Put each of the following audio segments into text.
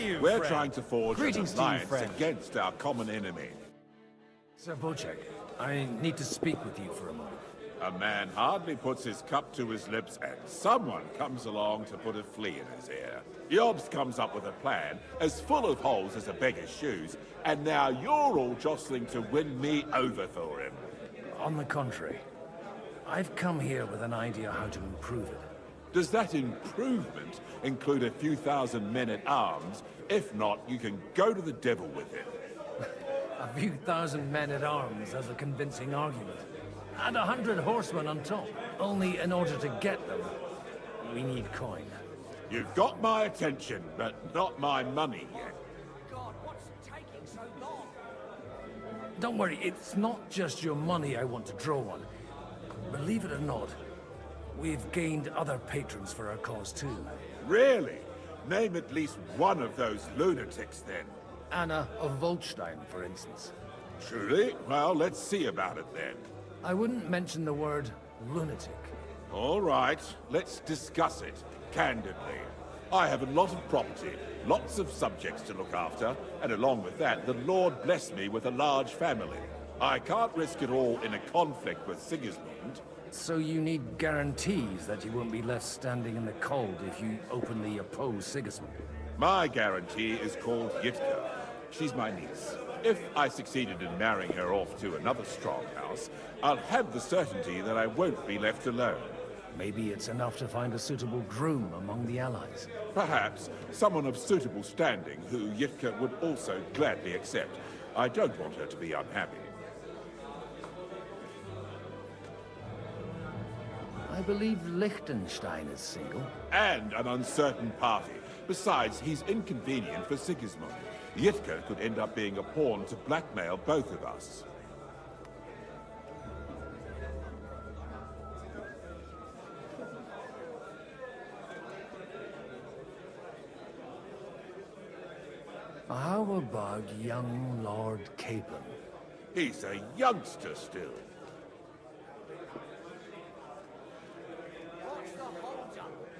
you, We're friend. trying to forge Greetings an to you, alliance friend. against our common enemy. Sir Bocek, I need to speak with you for a moment. A man hardly puts his cup to his lips and someone comes along to put a flea in his ear. Yobs comes up with a plan as full of holes as a beggar's shoes, and now you're all jostling to win me over for him. On the contrary, I've come here with an idea how to improve it. Does that improvement include a few thousand men-at-arms? If not, you can go to the devil with it. A few thousand men-at-arms as a convincing argument. And 100 horsemen on top. Only in order to get them, we need coin. You've got my attention, but not my money yet. God, what's taking so long? Don't worry, it's not just your money I want to draw on. Believe it or not, we've gained other patrons for our cause too. Really? Name at least one of those lunatics, then. Anna of Volstein, for instance. Truly? Well, let's see about it then. I wouldn't mention the word lunatic. All right, let's discuss it, candidly. I have a lot of property, lots of subjects to look after, and along with that, the Lord blessed me with a large family. I can't risk it all in a conflict with Sigismund. So you need guarantees that you won't be left standing in the cold if you openly oppose Sigismund. My guarantee is called Yitka. She's my niece. If I succeeded in marrying her off to another strong house, I'll have the certainty that I won't be left alone. Maybe it's enough to find a suitable groom among the allies. Perhaps someone of suitable standing who Yitka would also gladly accept. I don't want her to be unhappy. I believe Liechtenstein is single. And an uncertain party. Besides, he's inconvenient for Sigismund. Yitka could end up being a pawn to blackmail both of us. How about young Lord Capon? He's a youngster still.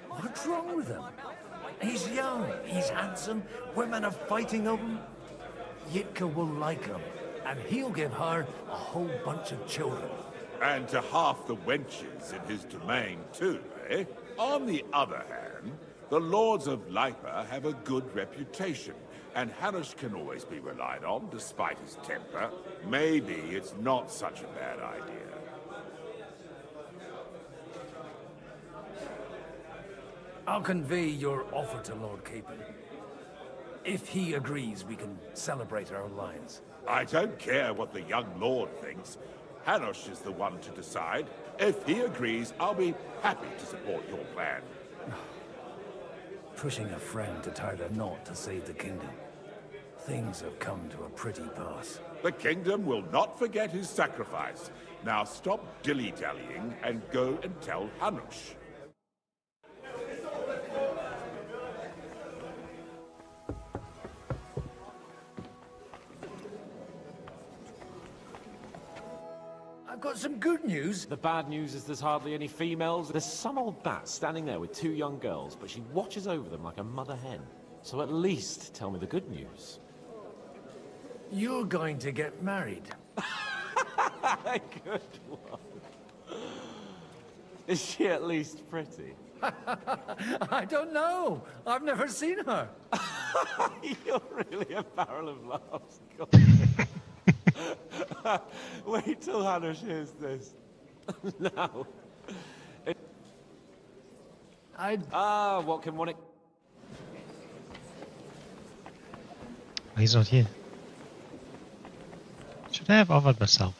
What's wrong with him? He's young, he's handsome, women are fighting over him. Yitka will like him, and he'll give her a whole bunch of children. And to half the wenches in his domain too, eh? On the other hand, the lords of Lipa have a good reputation, and Hanush can always be relied on, despite his temper. Maybe it's not such a bad idea. I'll convey your offer to Lord Capon. If he agrees, we can celebrate our alliance. I don't care what the young lord thinks. Hanush is the one to decide. If he agrees, I'll be happy to support your plan. Pushing a friend to tie the knot to save the kingdom. Things have come to a pretty pass. The kingdom will not forget his sacrifice. Now stop dilly-dallying and go and tell Hanush. I've got some good news. The bad news is there's hardly any females. There's some old bat standing there with two young girls, but she watches over them like a mother hen. So at least tell me the good news. You're going to get married. Good one. Is she at least pretty? I don't know. I've never seen her. You're really a barrel of laughs. Wait till Hannah hears this. No. What can one... He's not here. Should I have offered myself?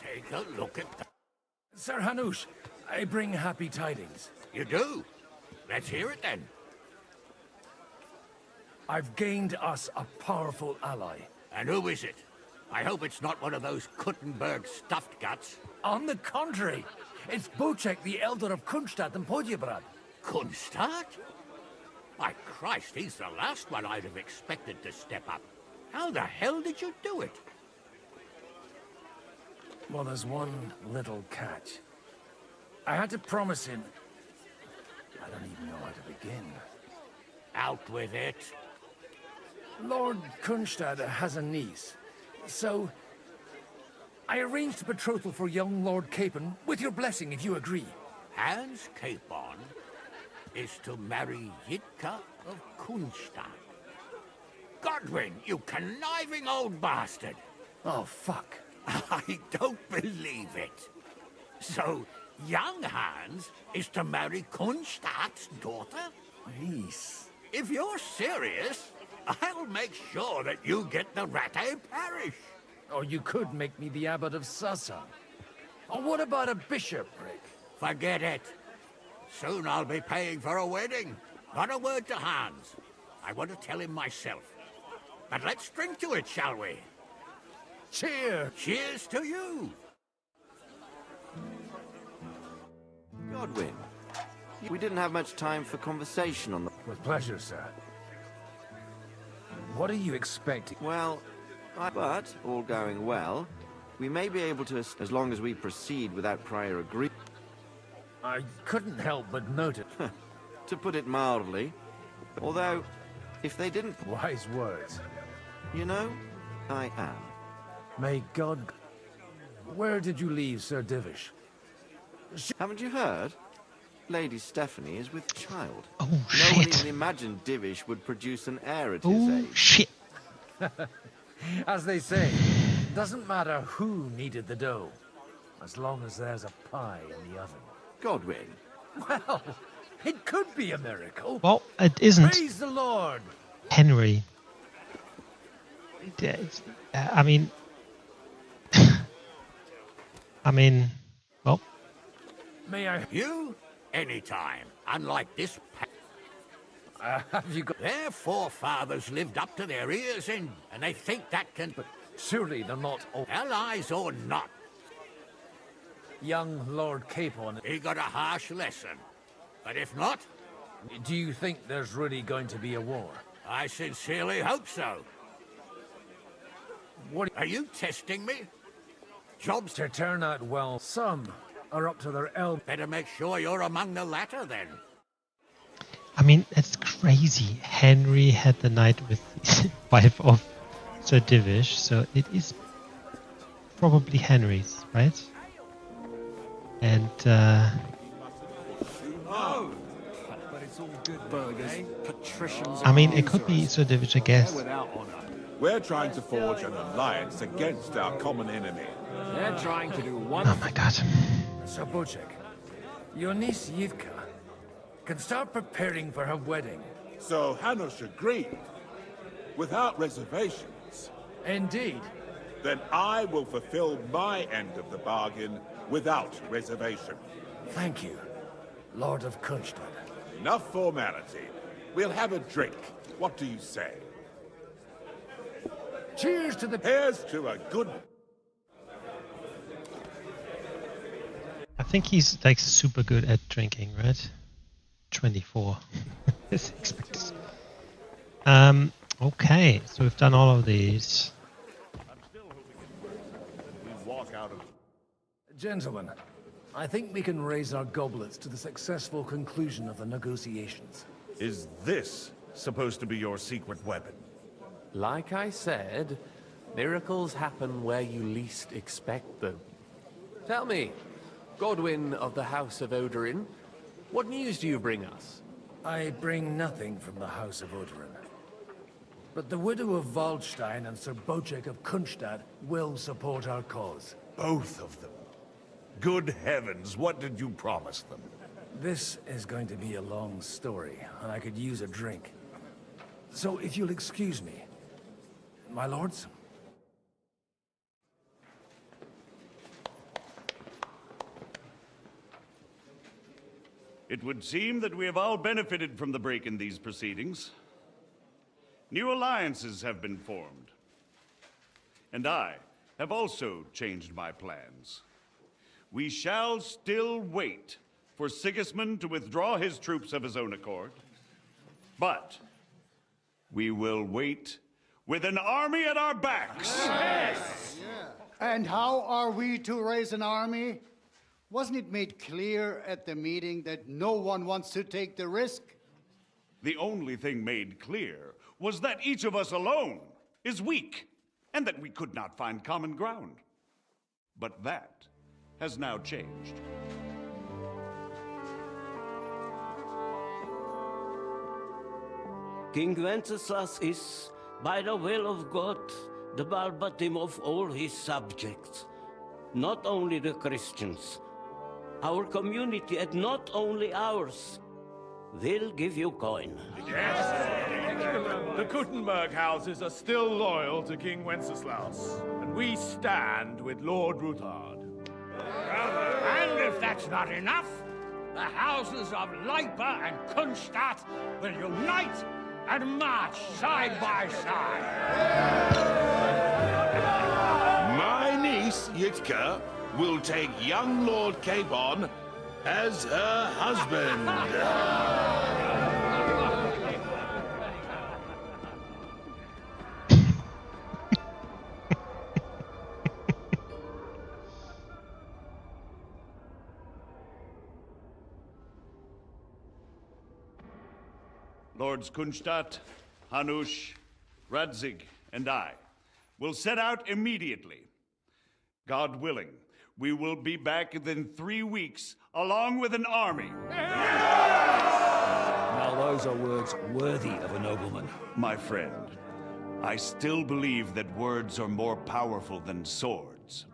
Take a look at that. Sir Hanush, I bring happy tidings. You do? Let's hear it then. I've gained us a powerful ally. And who is it? I hope it's not one of those Kuttenberg stuffed guts. On the contrary, it's Bocek, the elder of Kunstadt and Podjebrad. Kunstadt? By Christ, he's the last one I'd have expected to step up. How the hell did you do it? Well, there's one little catch. I had to promise him... I don't even know how to begin. Out with it. Lord Kunstad has a niece, so I arranged a betrothal for young Lord Capon, with your blessing if you agree. Hans Capon is to marry Yitka of Kunstad. Godwin, you conniving old bastard! Oh, fuck. I don't believe it. So, young Hans is to marry Kunstad's daughter? Niece. If you're serious, I'll make sure that you get the Rattay parish. Or you could make me the abbot of Sasa. Or what about a bishopric? Forget it. Soon I'll be paying for a wedding. Not a word to Hans. I want to tell him myself. But let's drink to it, shall we? Cheer! Cheers to you! Godwin, we didn't have much time for conversation on the... With pleasure, sir. What are you expecting? Well, but, all going well, we may be able to, as long as we proceed without prior agreement. I couldn't help but notice. To put it mildly. Although, if they didn't... Wise words. You know, I am. May God... Where did you leave Sir Divish? Haven't you heard? Lady Stephanie is with child. Oh, No one shit. even imagined Divish would produce an heir at his Oh, age. shit. As they say, doesn't matter who needed the dough, as long as there's a pie in the oven. Godwin, Well, it could be a miracle. Well, it isn't Praise the Lord! Henry. I mean... well, May I... You? Anytime. Unlike this have you got... Their forefathers lived up to their ears in, and they think that can... But Surely they're not... allies or not, Young Lord Capon. he got a harsh lesson. But if not, Do you think there's really going to be a war? I sincerely hope so. What... Are you testing me? Jobs To turn out well, some are up to their elbow. better make sure you're among the latter then. I mean, it's crazy. Henry had the night with the wife of Sir Divish, so it is probably Henry's, right? And, I mean, it could be Sir Divish, I guess. We're trying to forge an alliance against our common enemy. They're trying to do one Oh my god. Sir Bocek, your niece Yitka can start preparing for her wedding. So Hanush agreed, without reservations. Indeed. Then I will fulfill my end of the bargain without reservation. Thank you, Lord of Kunstad. Enough formality. We'll have a drink. What do you say? Cheers to the... Here's to a good... I think he's like super good at drinking, right? 24. As expected. Okay, so we've done all of these. Gentlemen, I think we can raise our goblets to the successful conclusion of the negotiations. Is this supposed to be your secret weapon? Like I said, miracles happen where you least expect them. Tell me, Godwin of the House of Odorin, what news do you bring us? I bring nothing from the House of Odorin. But the widow of Waldstein and Sir Bocek of Kunstad will support our cause. Both of them. Good heavens, what did you promise them? This is going to be a long story, and I could use a drink. So if you'll excuse me, my lords? It would seem that we have all benefited from the break in these proceedings. New alliances have been formed. And I have also changed my plans. We shall still wait for Sigismund to withdraw his troops of his own accord. But we will wait with an army at our backs. Yes. And how are we to raise an army? Wasn't it made clear at the meeting that no one wants to take the risk? The only thing made clear was that each of us alone is weak, and that we could not find common ground. But that has now changed. King Wenceslas is, by the will of God, the Balbatim of all his subjects. Not only the Christians, our community, and not only ours, will give you coin. The Kuttenberg houses are still loyal to King Wenceslas, and we stand with Lord Ruthard. And if that's not enough, the houses of Leipa and Kunstadt will unite and march side by side. My niece, Yitka, will take young Lord Capon as her husband. Lords Kunstadt, Hanush, Radzig, and I will set out immediately. God willing, we will be back within 3 weeks, along with an army. Now those are words worthy of a nobleman. My friend, I still believe that words are more powerful than swords.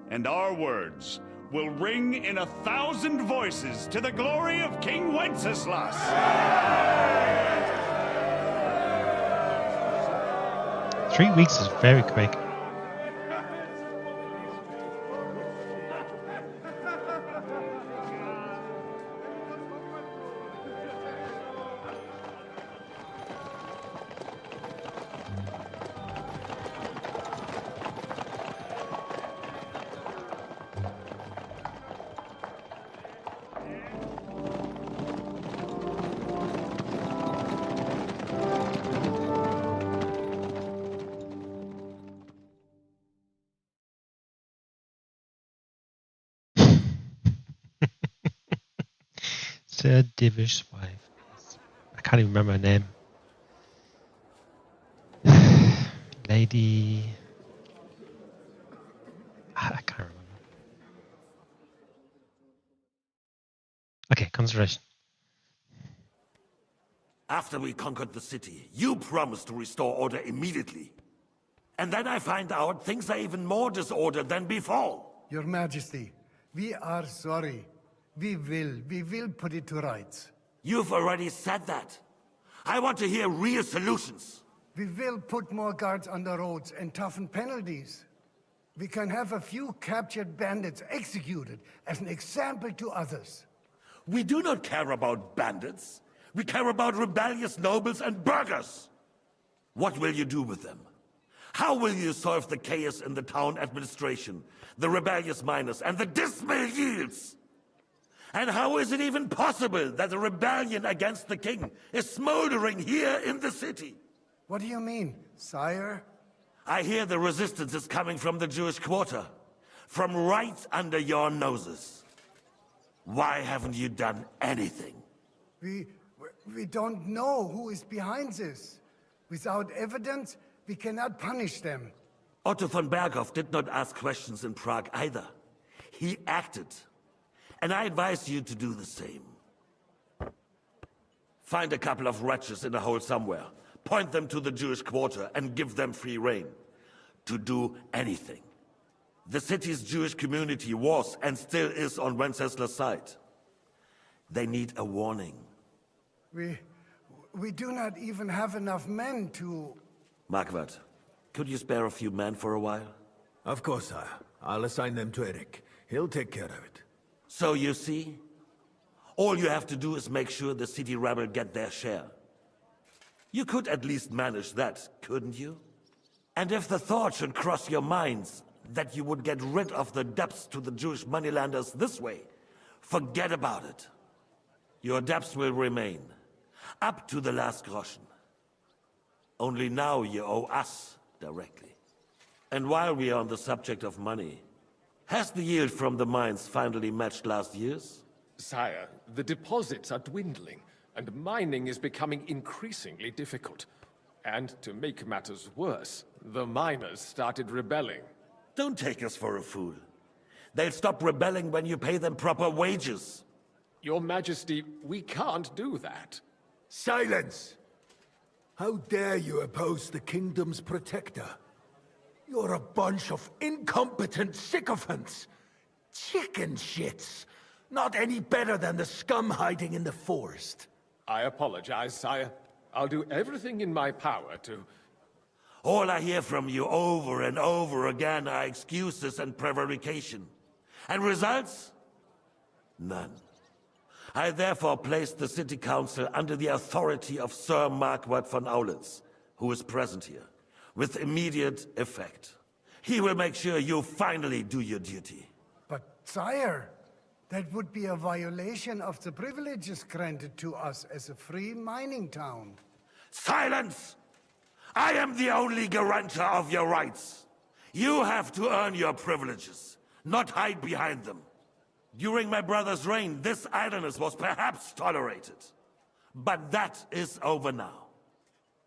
And our words will ring in 1,000 voices to the glory of King Wenceslas. 3 weeks is very quick. Sir Divish's wife. I can't even remember her name. Lady... I can't remember. Okay, concentration. After we conquered the city, you promised to restore order immediately. And then I find out things are even more disordered than before. Your Majesty, we are sorry. We will put it to rights. You've already said that. I want to hear real solutions. We will put more guards on the roads and toughen penalties. We can have a few captured bandits executed as an example to others. We do not care about bandits. We care about rebellious nobles and burghers. What will you do with them? How will you solve the chaos in the town administration, the rebellious miners, and the dismal yields? And how is it even possible that a rebellion against the king is smoldering here in the city? What do you mean, sire? I hear the resistance is coming from the Jewish quarter, from right under your noses. Why haven't you done anything? We don't know who is behind this. Without evidence, we cannot punish them. Otto von Berghoff did not ask questions in Prague either. He acted. And I advise you to do the same. Find a couple of wretches in a hole somewhere, point them to the Jewish quarter, and give them free rein to do anything. The city's Jewish community was and still is on Wenceslas' side. They need a warning. We do not even have enough men to... Marquardt, could you spare a few men for a while? Of course, sire. I'll assign them to Eric. He'll take care of it. So you see, all you have to do is make sure the city rebel get their share. You could at least manage that, couldn't you? And if the thought should cross your minds that you would get rid of the debts to the Jewish moneylenders this way, forget about it. Your debts will remain, up to the last groschen. Only now you owe us directly. And while we are on the subject of money, has the yield from the mines finally matched last year's? Sire, the deposits are dwindling. and mining is becoming increasingly difficult. And to make matters worse, the miners started rebelling. Don't take us for a fool. They'll stop rebelling when you pay them proper wages. Your Majesty, we can't do that. Silence! How dare you oppose the kingdom's protector? You're a bunch of incompetent sycophants! Chicken shits! Not any better than the scum hiding in the forest. I apologize, sire. I'll do everything in my power to... All I hear from you over and over again are excuses and prevarication. And results? None. I therefore placed the City Council under the authority of Sir Marquardt von Aulitz, who is present here, with immediate effect. He will make sure you finally do your duty. But, sire, that would be a violation of the privileges granted to us as a free mining town. Silence! I am the only guarantor of your rights. You have to earn your privileges, not hide behind them. During my brother's reign, this idleness was perhaps tolerated. But that is over now.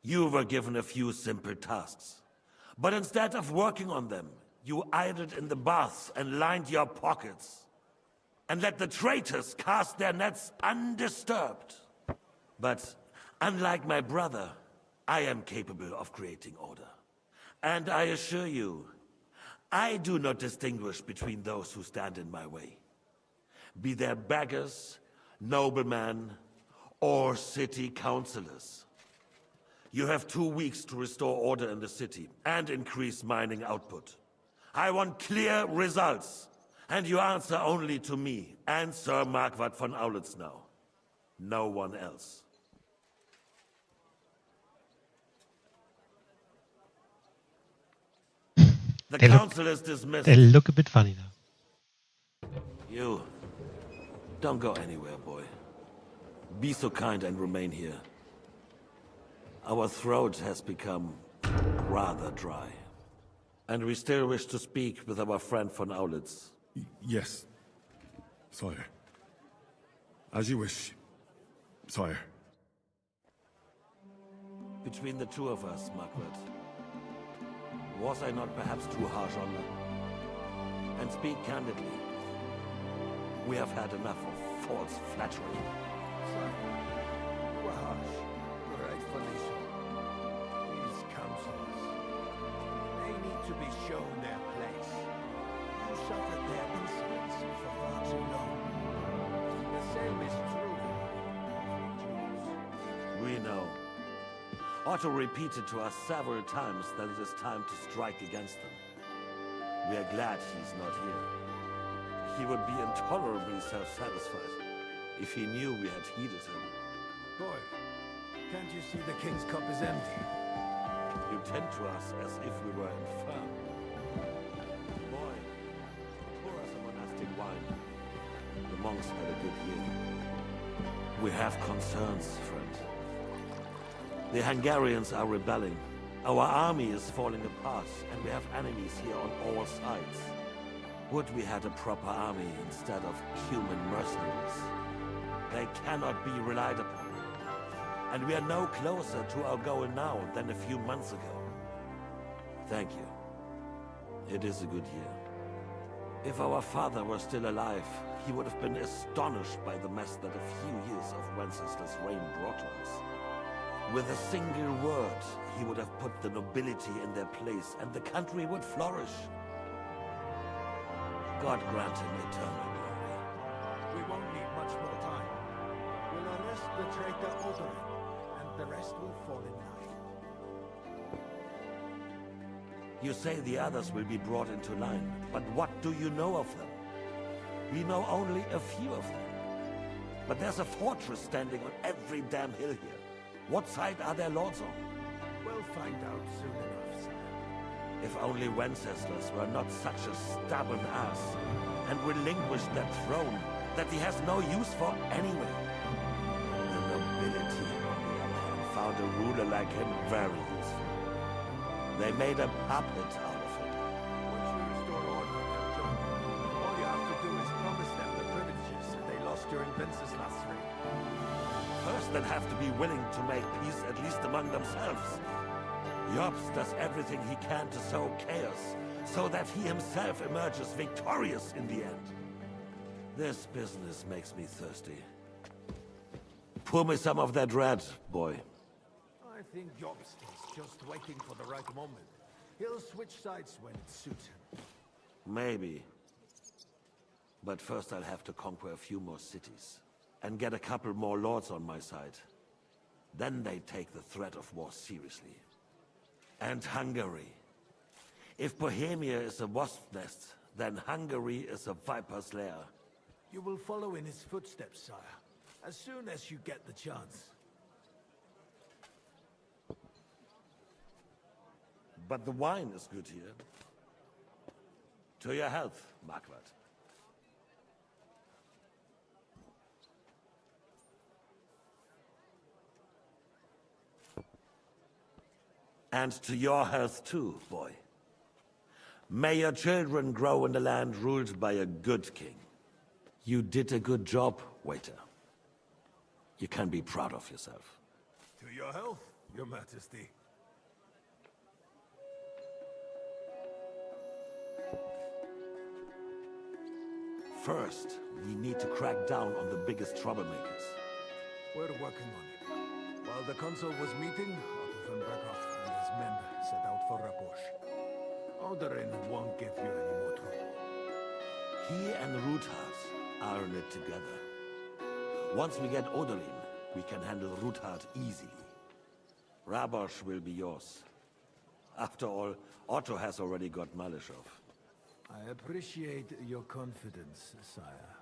You were given a few simple tasks. But instead of working on them, you idled in the baths and lined your pockets. And let the traitors cast their nets undisturbed. But unlike my brother, I am capable of creating order. And I assure you, I do not distinguish between those who stand in my way. Be they beggars, noblemen, or city councillors. You have 2 weeks to restore order in the city and increase mining output. I want clear results, and you answer only to me and Sir Marquardt von Aulitz now. No one else. The council is dismissed. They look a bit funny now. You, don't go anywhere, boy. Be so kind and remain here. Our throat has become rather dry. And we still wish to speak with our friend von Aulitz. Yes, sire. As you wish, sire. Between the two of us, Marquardt, was I not perhaps too harsh on them? And speak candidly, we have had enough of false flattery. We're harsh. Rightfully so. These councillors, they need to be shown their place. You suffered their insolence for far too long. The same is true of the Jews. We know. Otto repeated to us several times that it is time to strike against them. We are glad he's not here. He would be intolerably self-satisfied if he knew we had heeded him. Boy, can't you see the king's cup is empty? You tend to us as if we were infirm. Boy, pour us a monastic wine. The monks had a good year. We have concerns, friend. The Hungarians are rebelling. Our army is falling apart, and we have enemies here on all sides. Would we had a proper army instead of human mercenaries? They cannot be relied upon. And we are no closer to our goal now than a few months ago. Thank you. It is a good year. If our father were still alive, he would have been astonished by the mess that a few years of Wenceslas' reign brought to us. With a single word, he would have put the nobility in their place, and the country would flourish. God grant him eternal glory. We won't need much more time. We'll arrest the traitor Odorin, and the rest will fall in line. You say the others will be brought into line, but what do you know of them? We know only a few of them. But there's a fortress standing on every damn hill here. What side are their lords on? We'll find out soon enough, sire. If only Wenceslas were not such a stubborn ass, and relinquished that throne that he has no use for anyway. The nobility, on the other hand, found a ruler like him very useful. They made a puppet out of it. Once you restore order in their journey, all you have to do is promise them the privileges they lost during Wenceslas' reign. First, they'll have to be willing to make peace, at least among themselves. Jobs does everything he can to sow chaos, so that he himself emerges victorious in the end. This business makes me thirsty. Pour me some of that red, boy. I think Jobst is just waiting for the right moment. He'll switch sides when it suits him. Maybe. But first I'll have to conquer a few more cities. And get a couple more lords on my side. Then they take the threat of war seriously. And Hungary. If Bohemia is a wasp nest, then Hungary is a viper's lair. You will follow in his footsteps, sire, as soon as you get the chance. But the wine is good here. To your health, Marquardt. And to your health too, boy. May your children grow in a land ruled by a good king. You did a good job, waiter. You can be proud of yourself. To your health, your majesty. First, we need to crack down on the biggest troublemakers. We're working on it. While the consul was meeting, Otto von Berghoff and his men set out for Raposh. Odorin won't give you any more trouble. He and Ruthard are in it together. Once we get Odorin, we can handle Ruthard easily. Rabosh will be yours. After all, Otto has already got Malishov. I appreciate your confidence, sire.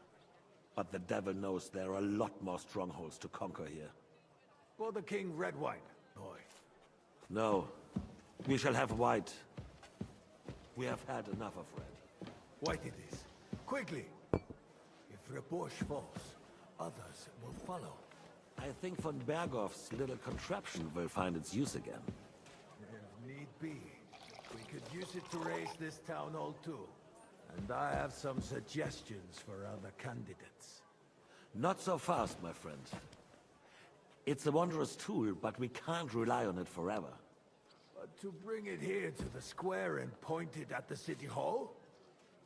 But the devil knows there are a lot more strongholds to conquer here. For the king, red wine, boy. No, we shall have white. We have had enough of red. White it is. Quickly! If Raposh falls, others will follow. I think von Berghoff's little contraption will find its use again. If need be, we could use it to raise this town hall too. And I have some suggestions for other candidates. Not so fast, my friend. It's a wondrous tool, but we can't rely on it forever. But to bring it here to the square and point it at the city hall?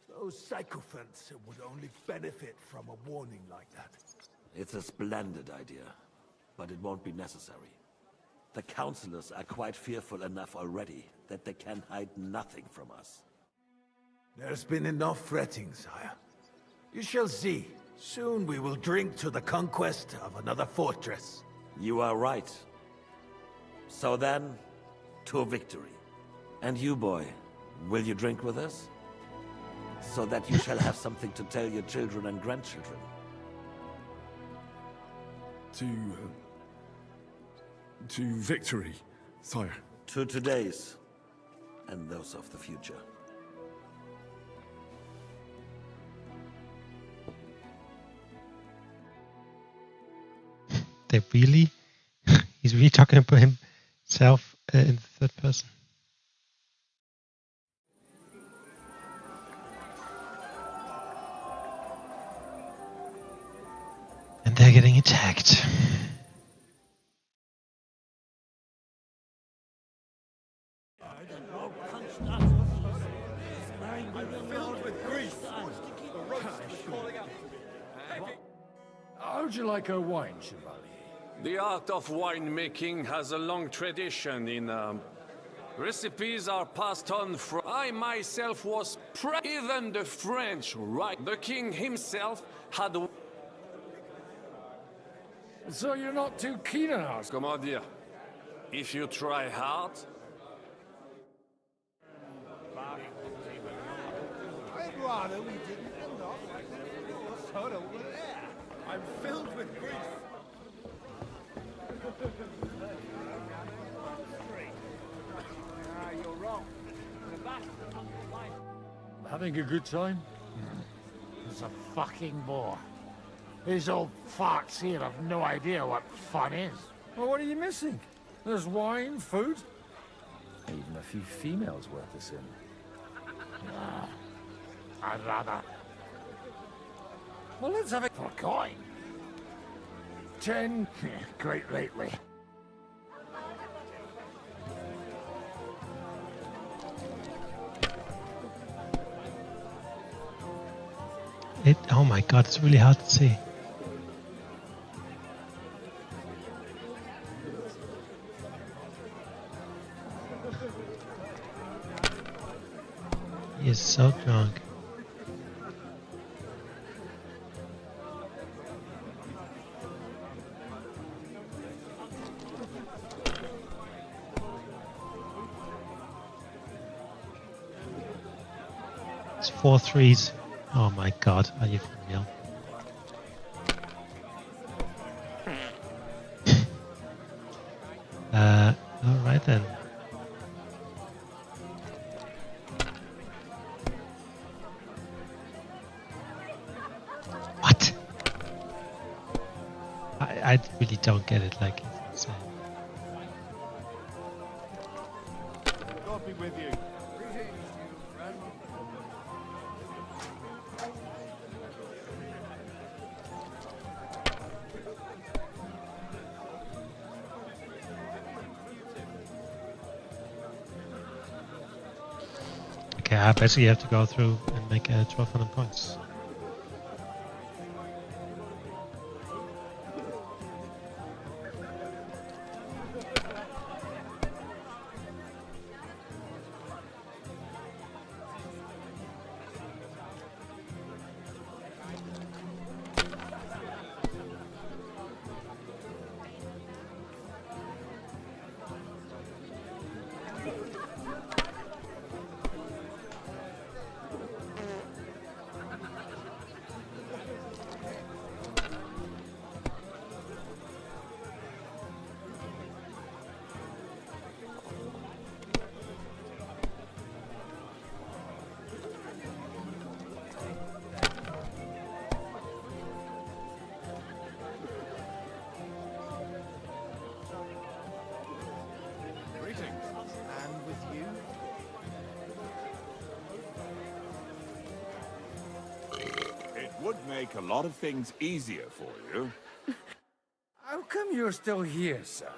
Those sycophants would only benefit from a warning like that. It's a splendid idea, but it won't be necessary. The councillors are quite fearful enough already that they can hide nothing from us. There's been enough fretting, sire. You shall see. Soon we will drink to the conquest of another fortress. You are right. So then, to victory. And you, boy, will you drink with us? So that you shall have something to tell your children and grandchildren. To victory, sire. To today's, and those of the future. They really... He's really talking about himself in the third person. And they're getting attacked. How'd you like our wine, Chevalier? The art of winemaking has a long tradition in... recipes are passed on from... I myself was... Even the French, right? The king himself had... So you're not too keen on us? Comment dire? If you try hard... I'd rather we didn't end up like that soda over there. I'm filled with grief. You're wrong. Having a good time? It's a fucking bore. These old farts here have no idea what fun is. Well, what are you missing? There's wine, food, even a few females worth the sin. I'd rather... Well, let's have it for a coin. 10. Quite lately. Oh my god, it's really hard to see. He is so drunk. It's 4 threes. Oh my god, are you for real? Alright then. What? I really don't get it, like, it's insane. God be with you. Okay, I basically have to go through and make 1200 points. Would make a lot of things easier for you. How come you're still here, sir?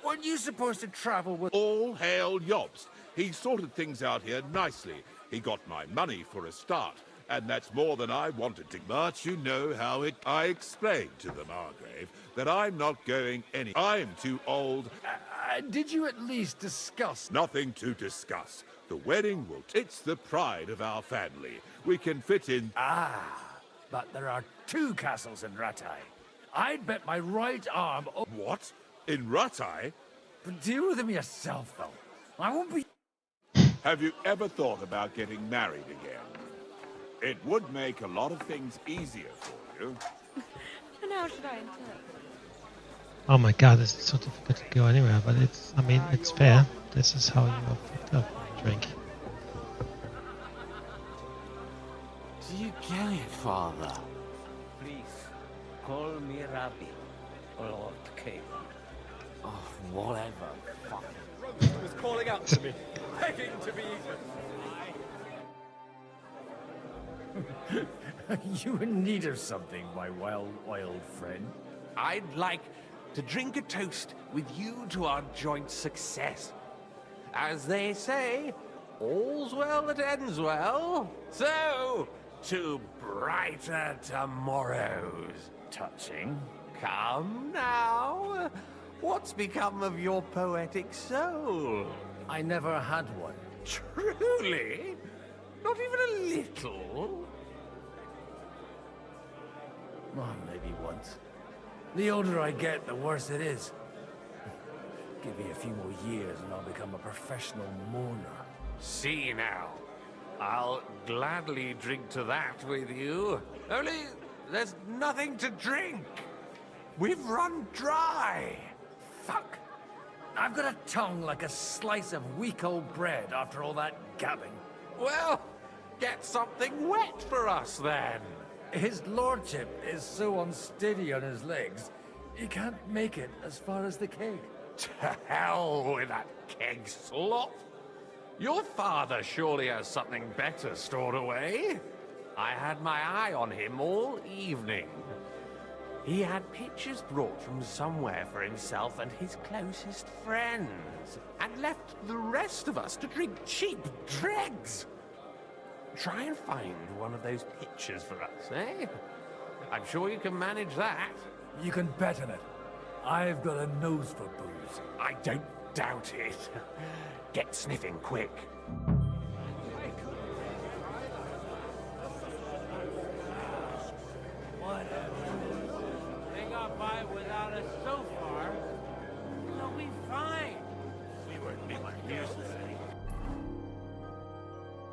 Weren't you supposed to travel with... All hail Jobst. He sorted things out here nicely. He got my money for a start, and that's more than I wanted to. But you know how it... I explained to the Margrave that I'm not going any... I'm too old. Did you at least discuss... Nothing to discuss. The wedding will... It's the pride of our family. We can fit in... But there are 2 castles in Rattay. I'd bet my right arm... What? In Rattay? But deal with them yourself, though. I won't be... Have you ever thought about getting married again? It would make a lot of things easier for you. And how should I enter? Oh my god, this is so difficult to go anywhere, but it's, I mean, it's fair. This is how you are picked up drink. Do you get it, Father? Please, call me Rabbi, Lord King. Oh, whatever. Fuck. Robert was calling out to me, begging to be eaten. You in need of something, my well-oiled friend? I'd like to drink a toast with you to our joint success. As they say, all's well that ends well. So, to brighter tomorrows. Touching. Come now. What's become of your poetic soul? I never had one. Truly? Not even a little? Oh, maybe once. The older I get, the worse it is. Give me a few more years and I'll become a professional mourner. See now. I'll gladly drink to that with you. Only, there's nothing to drink. We've run dry. Fuck. I've got a tongue like a slice of weak old bread after all that gabbing. Well, get something wet for us then. His lordship is so unsteady on his legs, he can't make it as far as the keg. To hell with that keg slop. Your father surely has something better stored away. I had my eye on him all evening. He had pictures brought from somewhere for himself and his closest friends, and left the rest of us to drink cheap dregs. Try and find one of those pictures for us, eh? I'm sure you can manage that. You can bet on it. I've got a nose for booze. I don't doubt it. Get sniffing quick. They got by without us so far. So we fine. We weren't useless anyway.